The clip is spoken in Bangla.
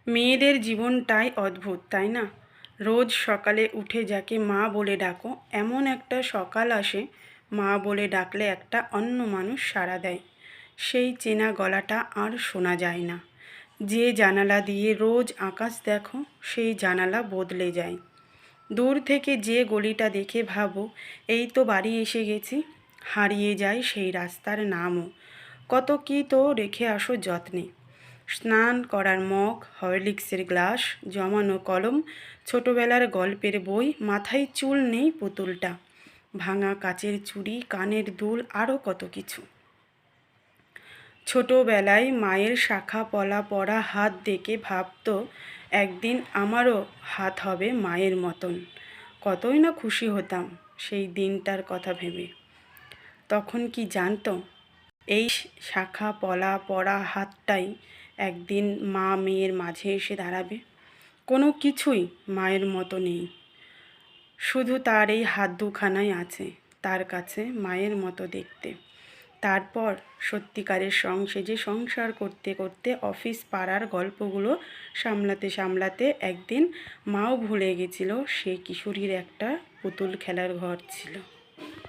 মেয়েদের জীবনটাই অদ্ভুত, তাই না? রোজ সকালে উঠে যাকে মা বলে ডাকো, এমন একটা সকাল আসে মা বলে ডাকলে একটা অন্য মানুষ সাড়া দেয়। সেই চেনা গলাটা আর শোনা যায় না। যে জানালা দিয়ে রোজ আকাশ দেখো, সেই জানালা বদলে যায়। দূর থেকে যে গলিটা দেখে ভাবো এই তো বাড়ি এসে গেছি, হারিয়ে যায় সেই রাস্তার নামও। কত কী তো রেখে আসো যত্নে। স্নান করার মগ, হরলিক্সের গ্লাস, জমানো কলম, ছোটবেলার গল্পের বই, মাথায় চুল নেই পুতুলটা, ভাঙা কাচের চুড়ি, কানের দুল, আরও কত কিছু। ছোটবেলায় মায়ের শাখা পলা পরা হাত দেখে ভাবতো একদিন আমারও হাত হবে মায়ের মতন। কতই না খুশি হতাম সেই দিনটার কথা ভেবে। তখন কি জানতো এই শাখা পলা পরা হাতটাই একদিন মা মেয়ের মাঝে এসে দাঁড়াবে। কোনো কিছুই মায়ের মতো নেই, শুধু তার এই হাত দুখানাই আছে তার কাছে মায়ের মতো দেখতে। তারপর সত্যিকারের সেজে সংসার করতে করতে অফিস পাড়ার গল্পগুলো সামলাতে সামলাতে একদিন মাও ভুলে গেছিল সে কিশোরীর একটা পুতুল খেলার ঘর ছিল।